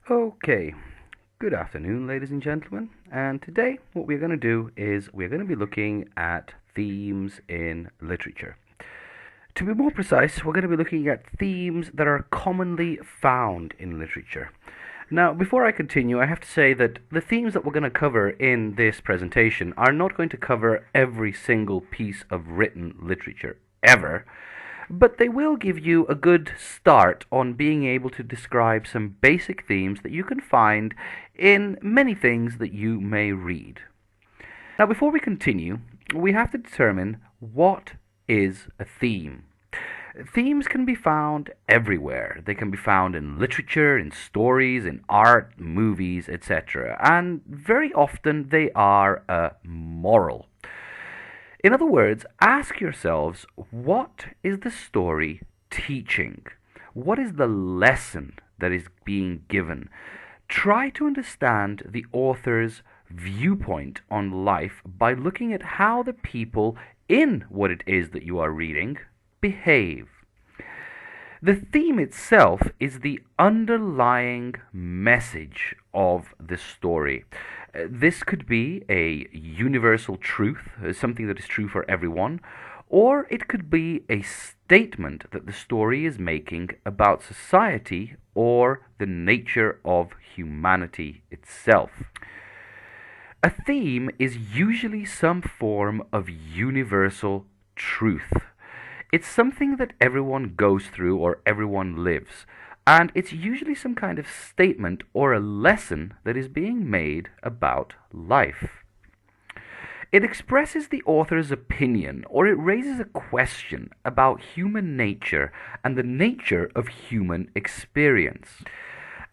Okay, good afternoon, ladies and gentlemen. And today, what we're going to do is we're going to be looking at themes in literature. To be more precise, we're going to be looking at themes that are commonly found in literature. Now, before I continue, I have to say that the themes that we're going to cover in this presentation are not going to cover every single piece of written literature ever, but they will give you a good start on being able to describe some basic themes that you can find in many things that you may read. Now, before we continue, we have to determine what is a theme. Themes can be found everywhere. They can be found in literature, in stories, in art, movies, etc. And very often they are moral. In other words, ask yourselves, what is the story teaching? What is the lesson that is being given? Try to understand the author's viewpoint on life by looking at how the people in what it is that you are reading behave. The theme itself is the underlying message of the story. This could be a universal truth, something that is true for everyone, or it could be a statement that the story is making about society or the nature of humanity itself. A theme is usually some form of universal truth. It's something that everyone goes through or everyone lives, and it's usually some kind of statement or a lesson that is being made about life. It expresses the author's opinion or it raises a question about human nature and the nature of human experience.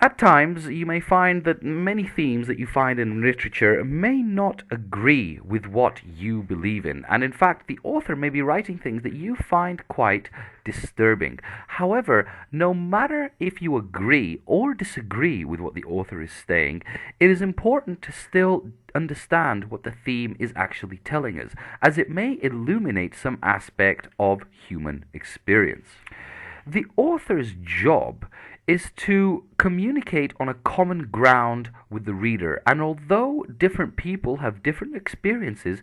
At times, you may find that many themes that you find in literature may not agree with what you believe in, and in fact, the author may be writing things that you find quite disturbing. However, no matter if you agree or disagree with what the author is saying, it is important to still understand what the theme is actually telling us, as it may illuminate some aspect of human experience. The author's job is to communicate on a common ground with the reader, and although different people have different experiences,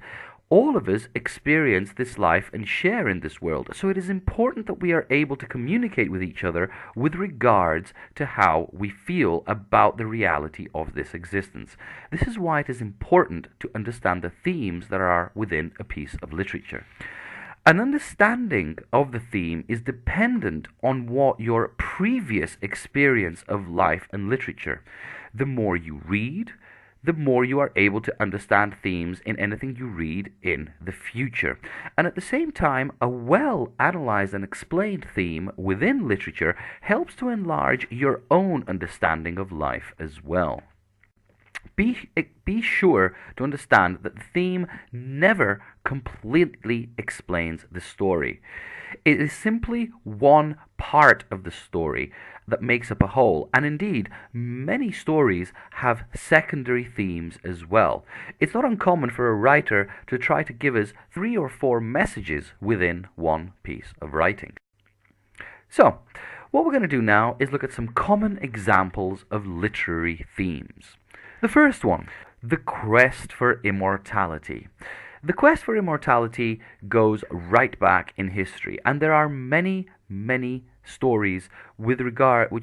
all of us experience this life and share in this world. So it is important that we are able to communicate with each other with regards to how we feel about the reality of this existence. This is why it is important to understand the themes that are within a piece of literature. An understanding of the theme is dependent on what your previous experience of life and literature. The more you read, the more you are able to understand themes in anything you read in the future. And at the same time, a well analyzed and explained theme within literature helps to enlarge your own understanding of life as well. Be sure to understand that the theme never completely explains the story. It is simply one part of the story that makes up a whole, and indeed, many stories have secondary themes as well. It's not uncommon for a writer to try to give us 3 or 4 messages within one piece of writing. So, what we're going to do now is look at some common examples of literary themes. The first one, the quest for immortality. The quest for immortality goes right back in history, and there are many, many stories which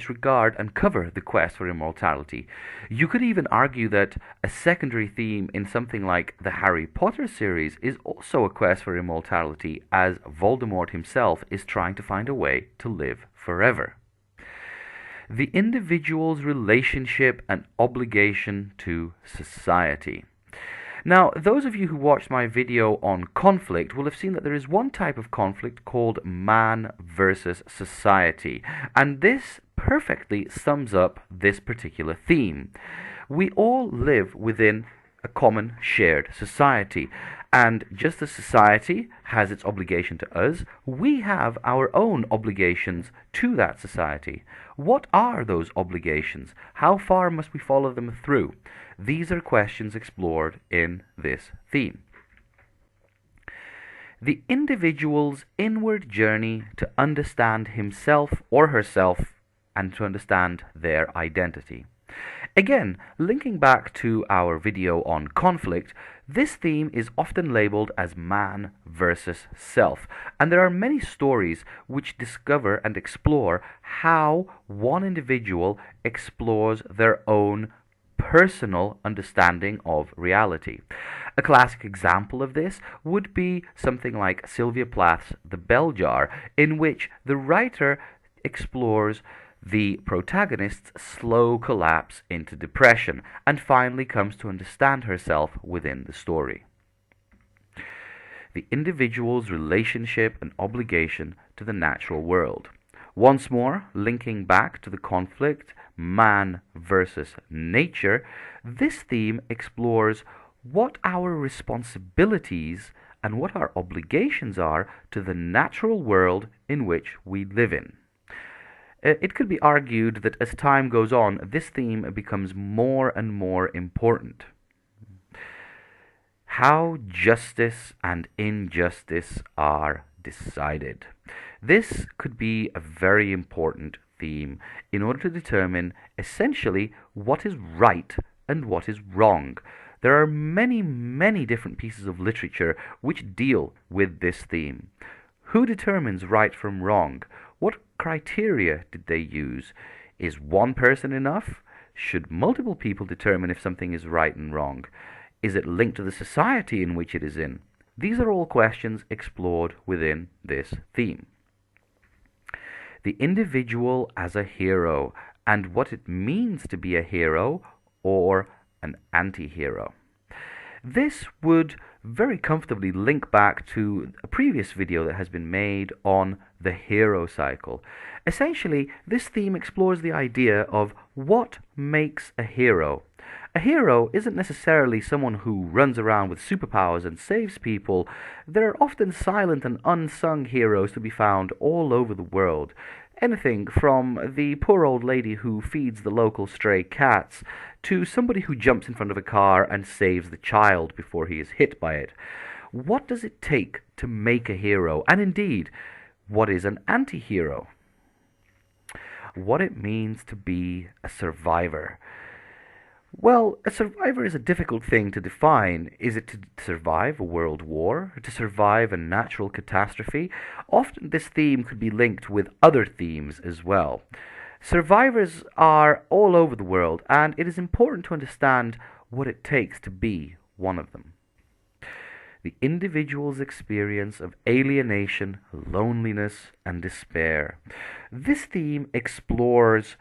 regard and cover the quest for immortality. You could even argue that a secondary theme in something like the Harry Potter series is also a quest for immortality, as Voldemort himself is trying to find a way to live forever. The individual's relationship and obligation to society. Now, those of you who watched my video on conflict will have seen that there is one type of conflict called man versus society, and this perfectly sums up this particular theme. We all live within a common shared society, and just as society has its obligation to us, we have our own obligations to that society. What are those obligations? How far must we follow them through? These are questions explored in this theme. The individual's inward journey to understand himself or herself and to understand their identity. Again, linking back to our video on conflict, this theme is often labeled as man versus self, and there are many stories which discover and explore how one individual explores their own personal understanding of reality. A classic example of this would be something like Sylvia Plath's The Bell Jar, in which the writer explores the protagonist's slow collapse into depression and finally comes to understand herself within the story. The individual's relationship and obligation to the natural world. Once more, linking back to the conflict man versus nature, this theme explores what our responsibilities and what our obligations are to the natural world in which we live in. It could be argued that as time goes on, this theme becomes more and more important. How justice and injustice are decided. This could be a very important theme in order to determine essentially what is right and what is wrong. There are many, many different pieces of literature which deal with this theme. Who determines right from wrong? What criteria did they use? Is one person enough? Should multiple people determine if something is right and wrong? Is it linked to the society in which it is in? These are all questions explored within this theme. The individual as a hero and what it means to be a hero or an anti-hero. This would very comfortably link back to a previous video that has been made on the hero cycle. Essentially, this theme explores the idea of what makes a hero. A hero isn't necessarily someone who runs around with superpowers and saves people. There are often silent and unsung heroes to be found all over the world. Anything from the poor old lady who feeds the local stray cats to somebody who jumps in front of a car and saves the child before he is hit by it. What does it take to make a hero? And indeed, what is an anti-hero? What it means to be a survivor. Well, a survivor is a difficult thing to define. Is it to survive a world war? To survive a natural catastrophe? Often this theme could be linked with other themes as well. Survivors are all over the world, and it is important to understand what it takes to be one of them. The individual's experience of alienation, loneliness, and despair. This theme explores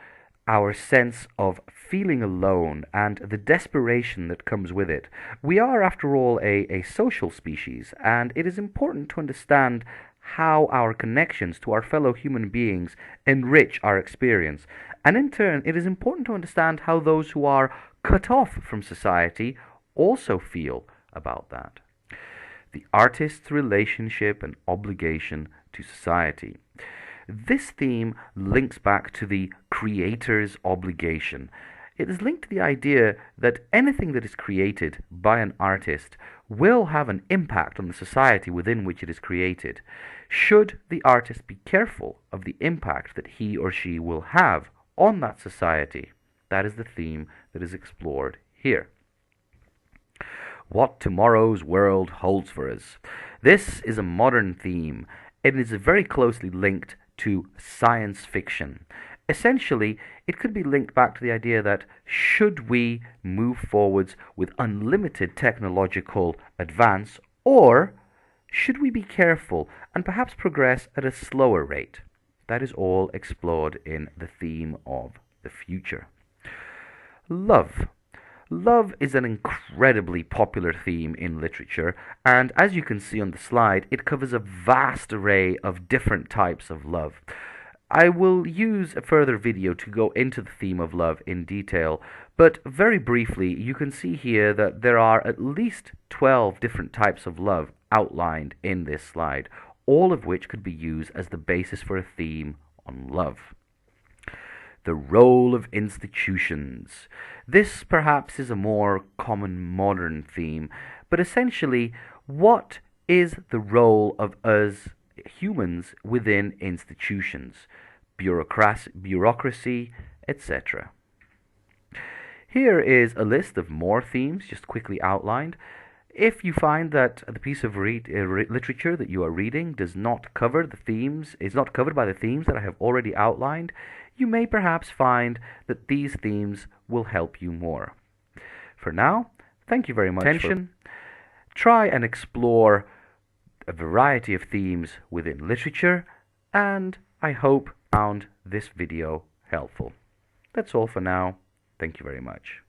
our sense of feeling alone and the desperation that comes with it. We are, after all, a social species, and it is important to understand how our connections to our fellow human beings enrich our experience. And in turn, it is important to understand how those who are cut off from society also feel about that. The artist's relationship and obligation to society. This theme links back to the creator's obligation. It is linked to the idea that anything that is created by an artist will have an impact on the society within which it is created. Should the artist be careful of the impact that he or she will have on that society? That is the theme that is explored here. What tomorrow's world holds for us. This is a modern theme. It is very closely linked to science fiction. Essentially, it could be linked back to the idea that should we move forwards with unlimited technological advance, or should we be careful and perhaps progress at a slower rate? That is all explored in the theme of the future. Love. Love is an incredibly popular theme in literature, and as you can see on the slide, it covers a vast array of different types of love. I will use a further video to go into the theme of love in detail, but very briefly, you can see here that there are at least 12 different types of love outlined in this slide, all of which could be used as the basis for a theme on love. The role of institutions. This perhaps is a more common modern theme, but essentially, what is the role of us humans within institutions, bureaucracy, etc.? Here is a list of more themes, just quickly outlined. If you find that the piece of literature that you are reading does not cover the themes, is not covered by the themes that I have already outlined, you may perhaps find that these themes will help you more. For now, thank you very much for attention. Try and explore a variety of themes within literature, and I hope you found this video helpful. That's all for now. Thank you very much.